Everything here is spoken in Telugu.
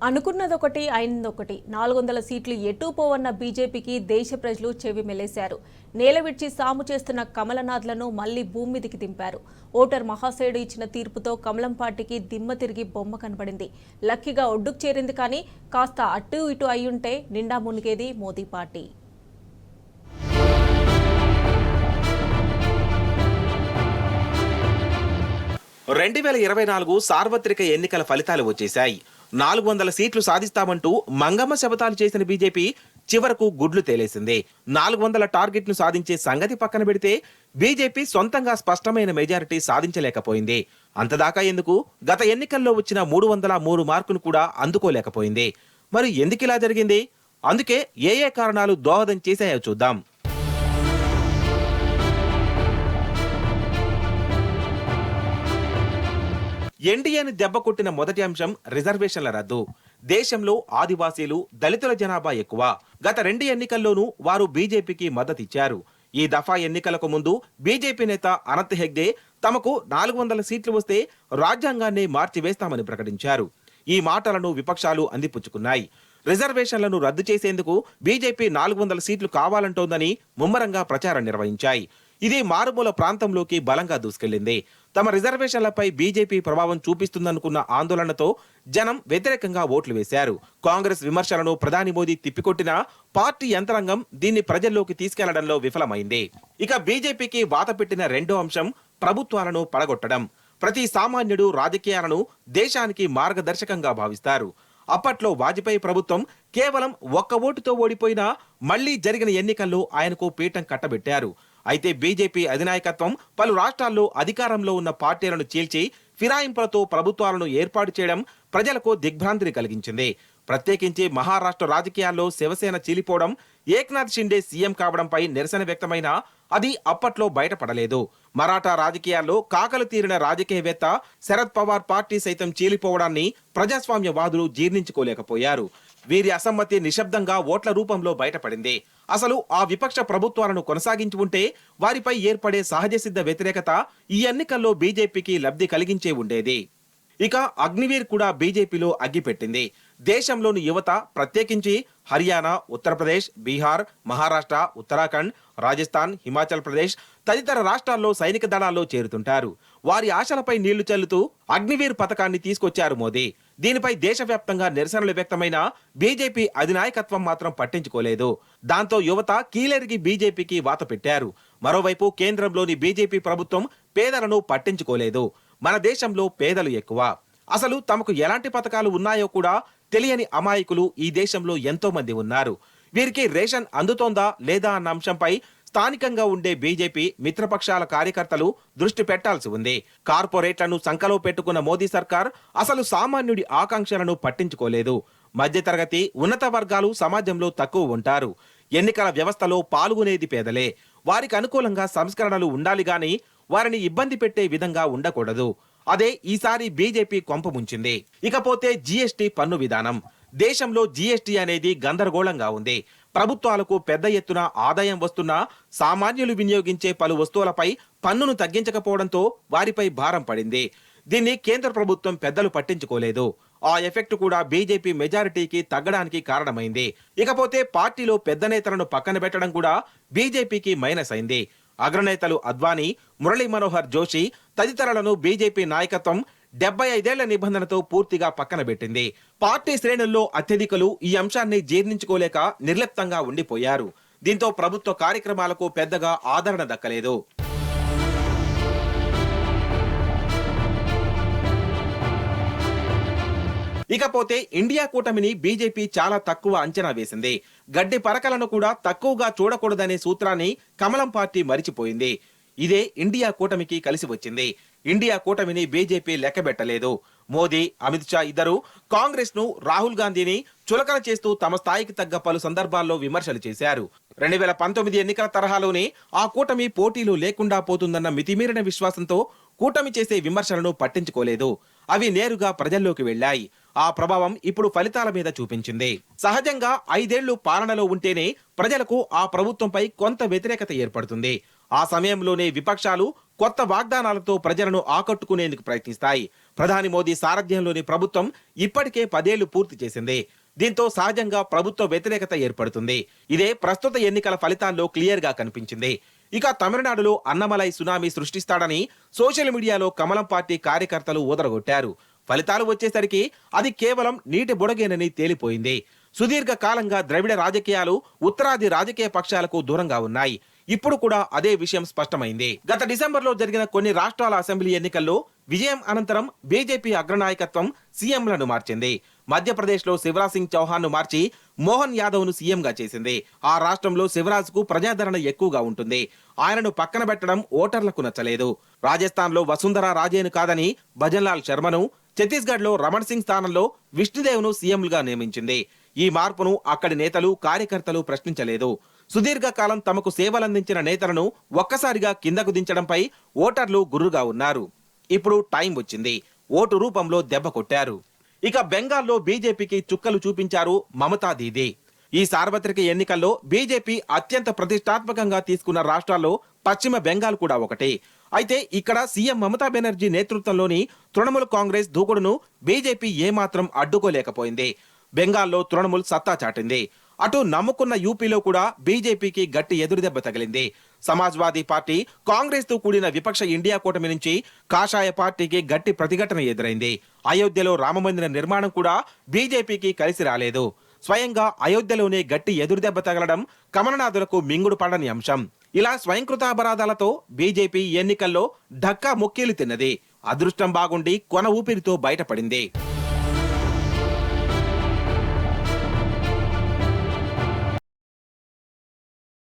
అనుకున్నదొకటి అయినదొకటి 400 సీట్లు ఎటూ పోవన్న బీజేపీకి దేశ ప్రజలు చెవి మెలేశారు. నేల విడిచి సాము చేస్తున్న కమలనాథ్లను మళ్లీ భూమి మీదికి దింపారు. ఓటర్ మహాశయుడు ఇచ్చిన తీర్పుతో కమలం పార్టీకి దిమ్మ తిరిగి బొమ్మ కనబడింది. లక్కీగా ఒడ్డుకు చేరింది. కానీ కాస్త అటు ఇటు అయ్యుంటే నిండా మునిగేది మోదీ పార్టీ. 2024 సార్వత్రిక ఎన్నికల ఫలితాలు వచ్చేశాయి. 400 సీట్లు సాధిస్తామంటూ మంగమ్మ శపథాలు చేసిన బీజేపీ చివరకు గుడ్లు తేలేసింది. 400 టార్గెట్ను సాధించే సంగతి పక్కన పెడితే బీజేపీ సొంతంగా స్పష్టమైన మెజారిటీ సాధించలేకపోయింది. అంతదాకా ఎందుకు, గత ఎన్నికల్లో వచ్చిన 303 మార్కును కూడా అందుకోలేకపోయింది. మరి ఎందుకిలా జరిగింది? అందుకే ఏ కారణాలు దోహదం చేశాయో చూద్దాం. ఎన్డీఏను దెబ్బకొట్టిన మొదటి అంశం రిజర్వేషన్ల రద్దు. దేశంలో ఆదివాసీలు, దళితుల జనాభా ఎక్కువ. గత 2 ఎన్నికల్లోనూ వారు బీజేపీకి మద్దతిచ్చారు. ఈ దఫా ఎన్నికలకు ముందు బీజేపీ నేత అనంత్ హెగ్డే తమకు 400 సీట్లు వస్తే రాజ్యాంగాన్ని మార్చివేస్తామని ప్రకటించారు. ఈ మాటలను విపక్షాలు అందిపుచ్చుకున్నాయి. రిజర్వేషన్లను రద్దు చేసేందుకు బీజేపీ 400 సీట్లు కావాలంటోందని ముమ్మరంగా ప్రచారం నిర్వహించాయి. ఇది మారుమూల ప్రాంతంలోకి బలంగా దూసుకెళ్లింది. తమ రిజర్వేషన్లపై బీజేపీ ప్రభావం చూపిస్తుందనుకున్న ఆందోళనతో జనం వ్యతిరేకంగా ఓట్లు వేశారు. కాంగ్రెస్ విమర్శలను ప్రధాని మోదీ తిప్పికొట్టినా పార్టీ యంత్రాంగం దీన్ని ప్రజల్లోకి తీసుకెళ్లడంలో విఫలమైంది. ఇక బీజేపీకి వాత పెట్టిన రెండో అంశం ప్రభుత్వాలను పడగొట్టడం. ప్రతి సామాన్యుడు రాజకీయాలను దేశానికి మార్గదర్శకంగా భావిస్తారు. అప్పట్లో వాజ్పేయి ప్రభుత్వం కేవలం ఒక్క ఓటుతో ఓడిపోయినా మళ్లీ జరిగిన ఎన్నికల్లో ఆయనకు పీఠం కట్టబెట్టారు. అయితే బీజేపీ అధినాయకత్వం పలు రాష్ట్రాల్లో అధికారంలో ఉన్న పార్టీలను చీల్చి ఫిరాయింపులతో ప్రభుత్వాలను ఏర్పాటు చేయడం ప్రజలకు దిగ్భ్రాంతిని కలిగించింది. ప్రత్యేకించి మహారాష్ట్ర రాజకీయాల్లో శివసేన చీలిపోవడం, ఏక్నాథ్ షిండే సీఎం కావడంపై నిరసన వ్యక్తమైనా అది అప్పట్లో బయటపడలేదు. మరాఠా రాజకీయాల్లో కాకలు తీరిన రాజకీయవేత్త శరద్ పవార్ పార్టీ సైతం చీలిపోవడాన్ని ప్రజాస్వామ్యవాదులు జీర్ణించుకోలేకపోయారు. వీరి అసమ్మతి నిశ్శబ్దంగా ఓట్ల రూపంలో బయటపడింది. అసలు ఆ విపక్ష ప్రభుత్వాలను కొనసాగించి ఉంటే వారిపై ఏర్పడే సహజ సిద్ధ వ్యతిరేకత ఈ ఎన్నికల్లో బీజేపీకి లబ్ధి కలిగించే ఉండేది. ఇక అగ్నివీర్ కూడా బీజేపీలో అగ్గిపెట్టింది. దేశంలోని యువత, ప్రత్యేకించి హర్యానా, ఉత్తరప్రదేశ్, బీహార్, మహారాష్ట్ర, ఉత్తరాఖండ్, రాజస్థాన్, హిమాచల్ ప్రదేశ్ తదితర రాష్ట్రాల్లో సైనిక దళాల్లో చేరుతుంటారు. వారి ఆశలపై నీళ్లు చల్లుతూ అగ్నివీర్ పథకాన్ని తీసుకొచ్చారు మోదీ. దీనిపై దేశవ్యాప్తంగా నిరసనలు వ్యక్తమైన బీజేపీ అధినాయకత్వం మాత్రం పట్టించుకోలేదు. దాంతో యువత కీలెరిగి బీజేపీకి వాత పెట్టారు. మరోవైపు కేంద్రంలోని బీజేపీ ప్రభుత్వం పేదలను పట్టించుకోలేదు. మన దేశంలో పేదలు ఎక్కువ. అసలు తమకు ఎలాంటి పథకాలు ఉన్నాయో కూడా తెలియని అమాయకులు ఈ దేశంలో ఎంతో మంది ఉన్నారు. వీరికి రేషన్ అందుతోందా లేదా అన్న అంశంపై స్థానికంగా ఉండే బీజేపీ మిత్రపక్షాల కార్యకర్తలు దృష్టి పెట్టాల్సి ఉంది. కార్పొరేట్లను సంకలో పెట్టుకున్న మోదీ సర్కార్ అసలు సామాన్యుడి ఆకాంక్షలను పట్టించుకోలేదు. మధ్యతరగతి, ఉన్నత వర్గాలు సమాజంలో తక్కువ ఉంటారు. ఎన్నికల వ్యవస్థలో పాల్గొనేది పేదలే. వారికి అనుకూలంగా సంస్కరణలు ఉండాలి గాని వారిని ఇబ్బంది పెట్టే విధంగా ఉండకూడదు. అదే ఈసారి బీజేపీ కొంపముంచింది. ఇకపోతే జీఎస్టీ పన్ను విధానం. దేశంలో జీఎస్టీ అనేది గందరగోళంగా ఉంది. ప్రభుత్వాలకు పెద్ద ఎత్తున ఆదాయం వస్తున్నా సామాన్యులు వినియోగించే పలు వస్తువులపై పన్నును తగ్గించకపోవడంతో వారిపై భారం పడింది. దీన్ని కేంద్ర ప్రభుత్వం పెద్దలు పట్టించుకోలేదు. ఆ ఎఫెక్ట్ కూడా బీజేపీ మెజారిటీకి తగ్గడానికి కారణమైంది. ఇకపోతే పార్టీలో పెద్ద నేతలను పక్కన పెట్టడం కూడా బీజేపీకి మైనస్ అయింది. అగ్రనేతలు అద్వానీ, మురళీ మనోహర్ జోషి తదితరులను బీజేపీ నాయకత్వం 75 నిబంధనతో పూర్తిగా పక్కన పెట్టింది. పార్టీ శ్రేణుల్లో అత్యధికులు ఈ అంశాన్ని జీర్ణించుకోలేక నిర్లిప్తంగా ఉండిపోయారు. దీంతో ప్రభుత్వ కార్యక్రమాలకు పెద్దగా ఆదరణ దక్కలేదు. ఇకపోతే ఇండియా కూటమిని బీజేపీ చాలా తక్కువ అంచనా వేసింది. గడ్డి పరకలను కూడా తక్కువగా చూడకూడదనే సూత్రాన్ని కమలం పార్టీ మరిచిపోయింది. ఇదే ఇండియా కూటమికి కలిసి వచ్చింది. ఇండియా కూటమిని బీజేపీ లెక్కబెట్టలేదు. మోదీ, అమిత్ షా ఇద్దరు కాంగ్రెస్ ను, రాహుల్ గాంధీని చులకన చేస్తూ తమ స్థాయికి తగ్గ పలు సందర్భాల్లో విమర్శలు చేశారు. 2019 ఎన్నికల తరహాలోనే ఆ కూటమి పోటీలు లేకుండా పోతుందన్న మితిమీరిన విశ్వాసంతో కూటమి చేసే విమర్శలను పట్టించుకోలేదు. అవి నేరుగా ప్రజల్లోకి వెళ్లాయి. ఆ ప్రభావం ఇప్పుడు ఫలితాల మీద చూపించింది. సహజంగా 5 ఏళ్లు పాలనలో ఉంటేనే ప్రజలకు ఆ ప్రభుత్వంపై కొంత వ్యతిరేకత ఏర్పడుతుంది. ఆ సమయంలోనే విపక్షాలు కొత్త వాగ్దానాలతో ప్రజలను ఆకట్టుకునేందుకు ప్రయత్నిస్తాయి. ప్రధాని మోదీ సారథ్యంలోని ప్రభుత్వం ఇప్పటికే 10 ఏళ్లు పూర్తి చేసింది. దీంతో సహజంగా ప్రభుత్వ వ్యతిరేకత ఏర్పడుతుంది. ఇదే ప్రస్తుత ఎన్నికల ఫలితాల్లో క్లియర్ గా కనిపించింది. ఇక తమిళనాడులో అన్నమలై సునామీ సృష్టిస్తాడని సోషల్ మీడియాలో కమలం పార్టీ కార్యకర్తలు ఊదరగొట్టారు. ఫలితాలు వచ్చేసరికి అది కేవలం నీటి బుడగేనని తేలిపోయింది. సుదీర్ఘ కాలంగా ద్రవిడ రాజకీయాలు ఉత్తరాది రాజకీయ పక్షాలకు దూరంగా ఉన్నాయి. ఇప్పుడు కూడా అదే విషయం స్పష్టమైంది. గత డిసెంబర్లో జరిగిన కొన్ని రాష్ట్రాల అసెంబ్లీ ఎన్నికల్లో విజయం అనంతరం బీజేపీ అగ్రనాయకత్వం సీఎంలను మార్చింది. మధ్యప్రదేశ్లో శివరాజ్ సింగ్ చౌహాన్ ను మార్చి మోహన్ యాదవ్ ను సీఎంగా చేసింది. ఆ రాష్ట్రంలో శివరాజ్ కు ప్రజాదరణ ఎక్కువగా ఉంటుంది. ఆయనను పక్కన పెట్టడం ఓటర్లకు నచ్చలేదు. రాజస్థాన్ లో వసుంధరా రాజేను కాదని భజన్లాల్ శర్మను, ఛత్తీస్గఢ్ లో రమణ్ సింగ్ స్థానంలో విష్ణుదేవ్ ను సీఎంలుగా నియమించింది. ఈ మార్పును అక్కడి నేతలు, కార్యకర్తలు ప్రశ్నించలేదు. సుదీర్ఘకాలం తమకు సేవలందించిన నేతలను ఒక్కసారిగా కిందకు దించడంపై ఓటర్లు గుర్రుగా ఉన్నారు. ఇప్పుడు టైం వచ్చింది. ఓటు రూపంలో దెబ్బ కొట్టారు. ఇక బెంగాల్లో బీజేపీకి చుక్కలు చూపించారు మమతా దీదీ. ఈ సార్వత్రిక ఎన్నికల్లో బీజేపీ అత్యంత ప్రతిష్టాత్మకంగా తీసుకున్న రాష్ట్రాల్లో పశ్చిమ బెంగాల్ కూడా ఒకటి. అయితే ఇక్కడ సీఎం మమతా బెనర్జీ నేతృత్వంలోని తృణమూల్ కాంగ్రెస్ దూకుడును బీజేపీ ఏమాత్రం అడ్డుకోలేకపోయింది. బెంగాల్లో తృణమూల్ సత్తా చాటింది. అటు నమ్ముకున్న యూపీలో కూడా బీజేపీకి గట్టి ఎదురుదెబ్బ తగిలింది. సమాజ్వాదీ పార్టీ, కాంగ్రెస్ తో కూడిన విపక్ష ఇండియా కూటమి నుంచి కాషాయ పార్టీకి గట్టి ప్రతిఘటన ఎదురైంది. అయోధ్యలో రామమందిర నిర్మాణం కూడా బీజేపీకి కలిసి రాలేదు. స్వయంగా అయోధ్యలోనే గట్టి ఎదురుదెబ్బ తగలడం కమలనాథులకు మింగుడు పడని అంశం. ఇలా స్వయంకృతాపరాధాలతో బీజేపీ ఎన్నికల్లో ఢక్కా ముక్కీలు తిన్నది. అదృష్టం బాగుండి కొన ఊపిరితో బయటపడింది.